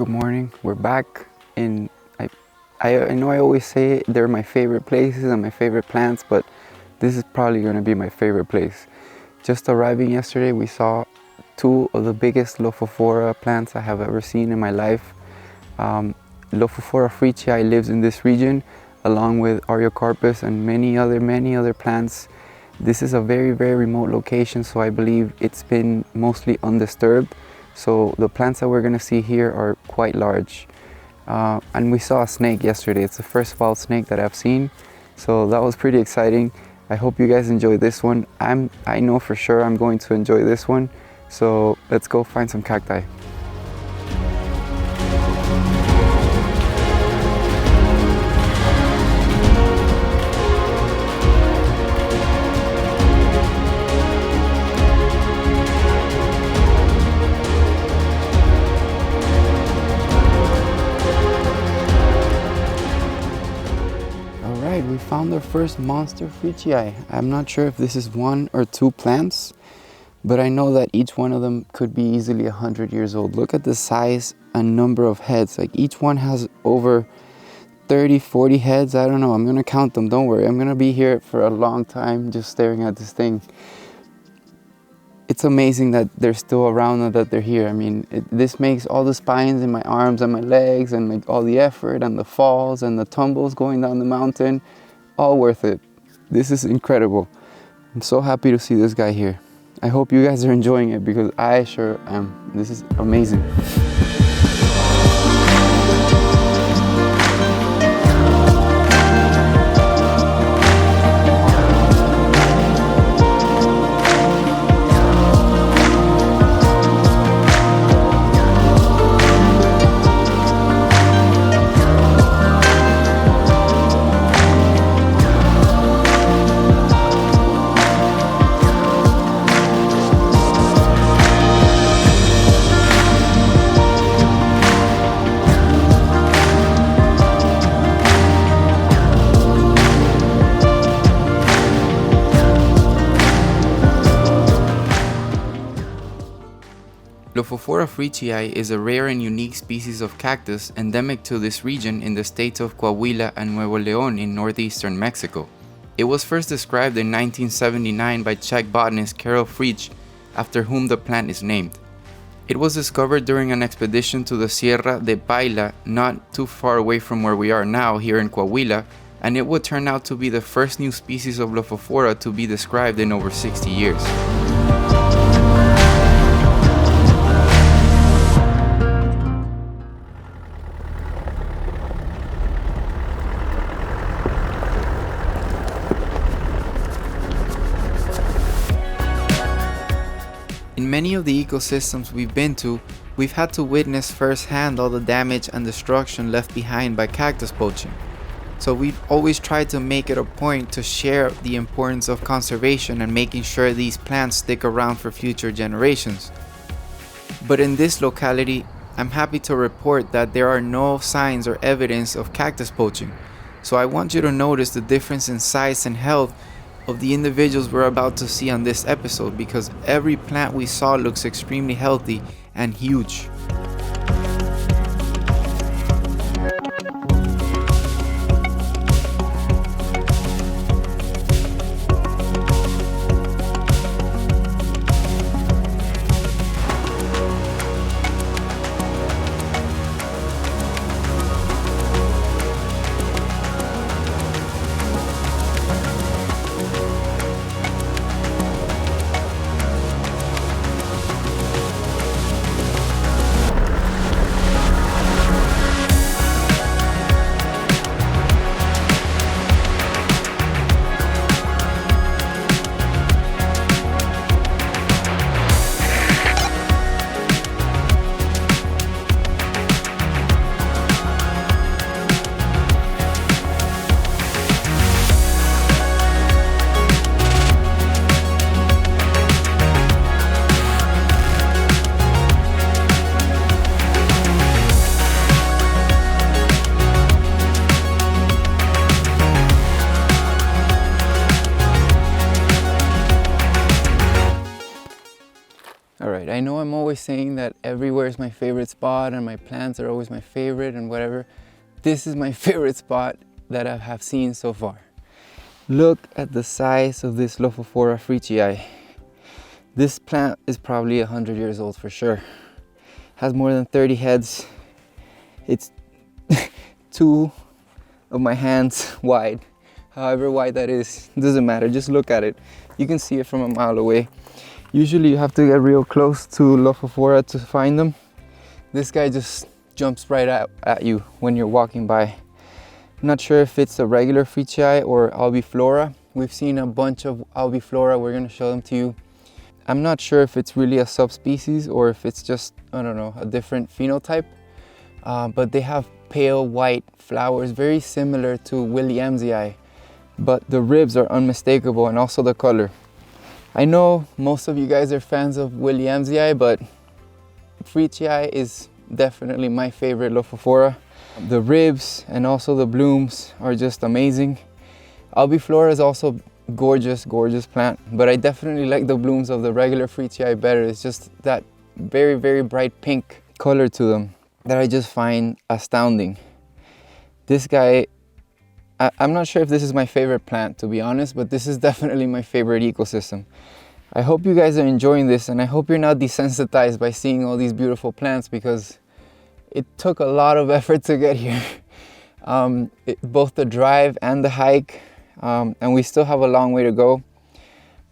Good morning. We're back in. I know I always say they're my favorite places and my favorite plants, but this is probably going to be my favorite place. Just arriving yesterday, we saw two of the biggest Lophophora plants I have ever seen in my life. Lophophora fricii lives in this region, along with Ariocarpus and many other plants. This is a very remote location, so I believe it's been mostly undisturbed. So the plants that we're going to see here are quite large. And we saw a snake yesterday. It's the first wild snake that I've seen. So that was pretty exciting. I hope you guys enjoy this one. I know for sure I'm going to enjoy this one. So let's go find some cacti. We found our first monster fricii. I'm not sure if this is one or two plants, but I know that each one of them could be easily 100 years old. Look at the size and number of heads. Like each one has over 30-40 heads. I don't know, I'm gonna count them, don't worry. I'm gonna be here for a long time just staring at this thing. It's amazing that they're still around and that they're here. I mean, this makes all the spines in my arms and my legs and like all the effort and the falls and the tumbles going down the mountain, all worth it. This is incredible. I'm so happy to see this guy here. I hope you guys are enjoying it because I sure am. This is amazing. Lophophora fricii is a rare and unique species of cactus endemic to this region in the states of Coahuila and Nuevo León in northeastern Mexico. It was first described in 1979 by Czech botanist Karel Fricii, after whom the plant is named. It was discovered during an expedition to the Sierra de Paila, not too far away from where we are now here in Coahuila, and it would turn out to be the first new species of Lophophora to be described in over 60 years. In many of the ecosystems we've been to, we've had to witness firsthand all the damage and destruction left behind by cactus poaching. So we've always tried to make it a point to share the importance of conservation and making sure these plants stick around for future generations. But in this locality, I'm happy to report that there are no signs or evidence of cactus poaching. So I want you to notice the difference in size and health of the individuals we're about to see on this episode, because every plant we saw looks extremely healthy and huge. I know I'm always saying that everywhere is my favorite spot and my plants are always my favorite and whatever. This is my favorite spot that I have seen so far. Look at the size of this Lophophora fricii. This plant is probably 100 years old for sure. Has more than 30 heads. It's 2 of my hands wide. However wide that is, doesn't matter, just look at it. You can see it from a mile away. Usually you have to get real close to Lophophora to find them. This guy just jumps right at you when you're walking by. I'm not sure if it's a regular fricii or albiflora. We've seen a bunch of albiflora, we're gonna show them to you. I'm not sure if it's really a subspecies or if it's just, I don't know, a different phenotype. But they have pale white flowers, very similar to Williamsii. But the ribs are unmistakable, and also the color. I know most of you guys are fans of Williamsii, but fricii is definitely my favorite Lophophora. The ribs and also the blooms are just amazing. Albiflora is also gorgeous, gorgeous plant, but I definitely like the blooms of the regular fricii better. It's just that very, very bright pink color to them that I just find astounding. This guy, I'm not sure if this is my favorite plant, to be honest, but this is definitely my favorite ecosystem. I hope you guys are enjoying this, and I hope you're not desensitized by seeing all these beautiful plants, because it took a lot of effort to get here. Both the drive and the hike, and we still have a long way to go,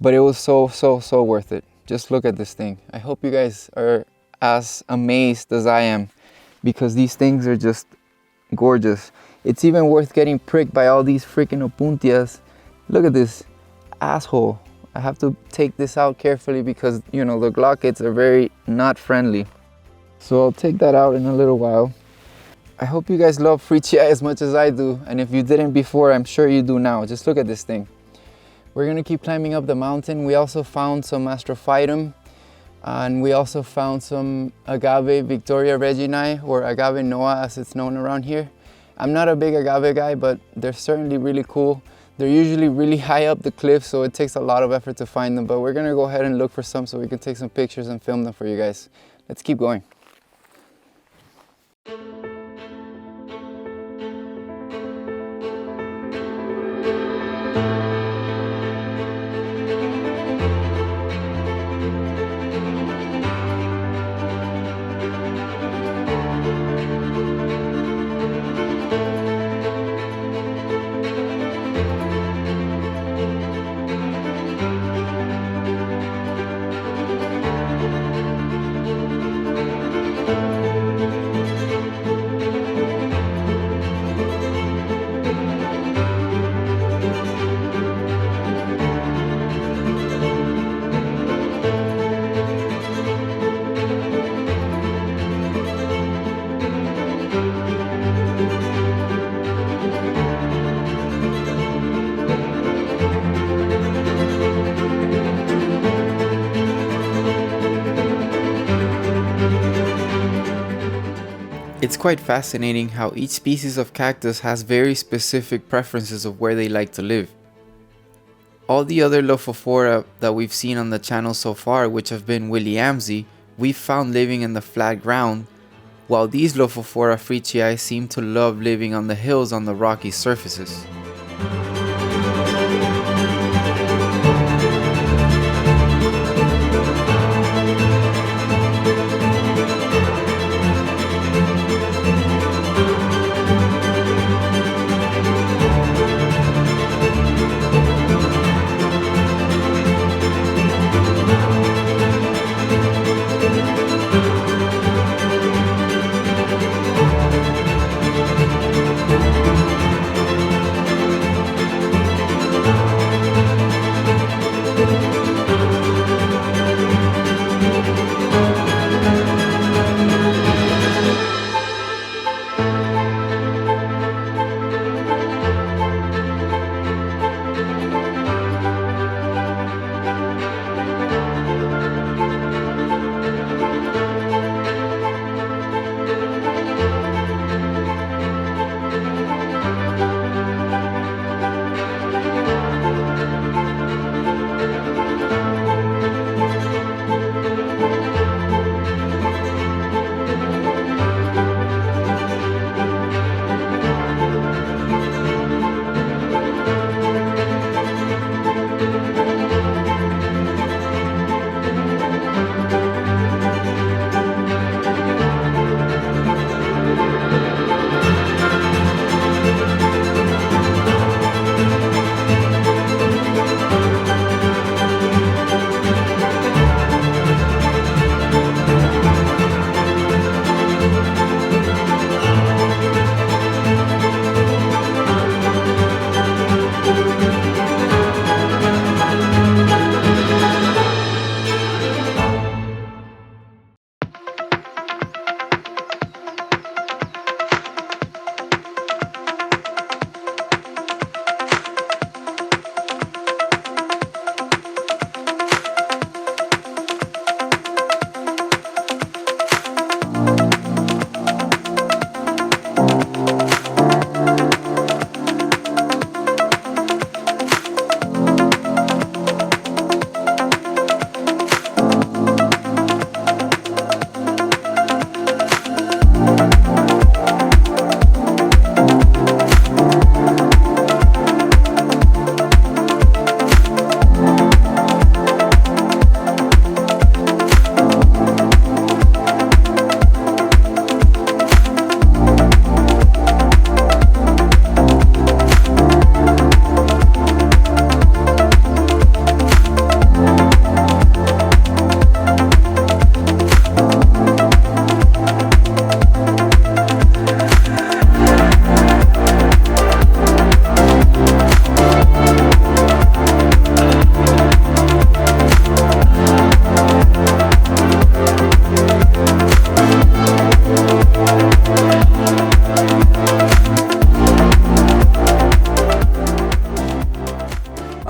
but it was so worth it. Just look at this thing. I hope you guys are as amazed as I am, because these things are just gorgeous. It's even worth getting pricked by all these freaking opuntias. Look at this asshole. I have to take this out carefully because, you know, the glockets are very not friendly. So I'll take that out in a little while. I hope you guys love fricii as much as I do, and if you didn't before, I'm sure you do now. Just look at this thing. We're gonna keep climbing up the mountain. We also found some astrophytum, and we also found some agave Victoria reginae, or agave noah as it's known around here. I'm not a big agave guy, but they're certainly really cool. They're usually really high up the cliff, so it takes a lot of effort to find them, but we're gonna go ahead and look for some so we can take some pictures and film them for you guys. Let's keep going. It's quite fascinating how each species of cactus has very specific preferences of where they like to live. All the other Lophophora that we've seen on the channel so far, which have been Williamsii, we've found living in the flat ground, while these Lophophora fricii seem to love living on the hills on the rocky surfaces.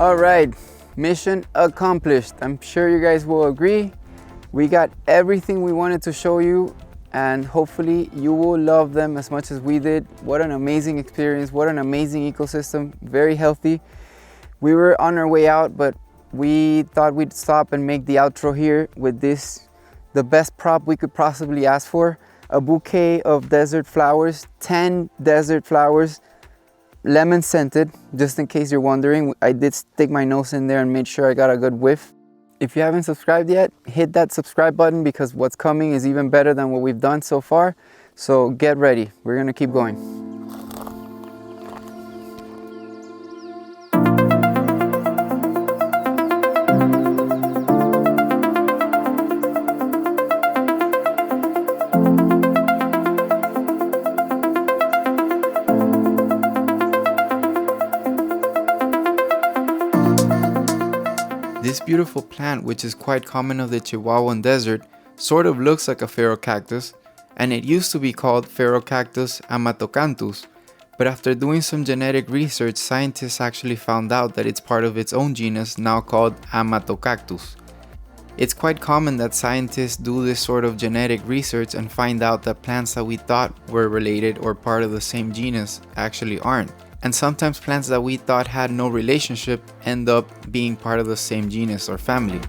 All right, mission accomplished. I'm sure you guys will agree. We got everything we wanted to show you, and hopefully you will love them as much as we did. What an amazing experience, what an amazing ecosystem, very healthy. We were on our way out, but we thought we'd stop and make the outro here with this, the best prop we could possibly ask for. A bouquet of desert flowers, 10 desert flowers, lemon scented, just in case you're wondering. I did stick my nose in there and made sure I got a good whiff. If you haven't subscribed yet, hit that subscribe button because what's coming is even better than what we've done so far. So get ready, we're gonna keep going. This beautiful plant, which is quite common of the Chihuahuan desert, sort of looks like a ferocactus, and it used to be called Ferocactus hamatocactus, but after doing some genetic research, scientists actually found out that it's part of its own genus now called hamatocactus. It's quite common that scientists do this sort of genetic research and find out that plants that we thought were related or part of the same genus actually aren't. And sometimes plants that we thought had no relationship end up being part of the same genus or family.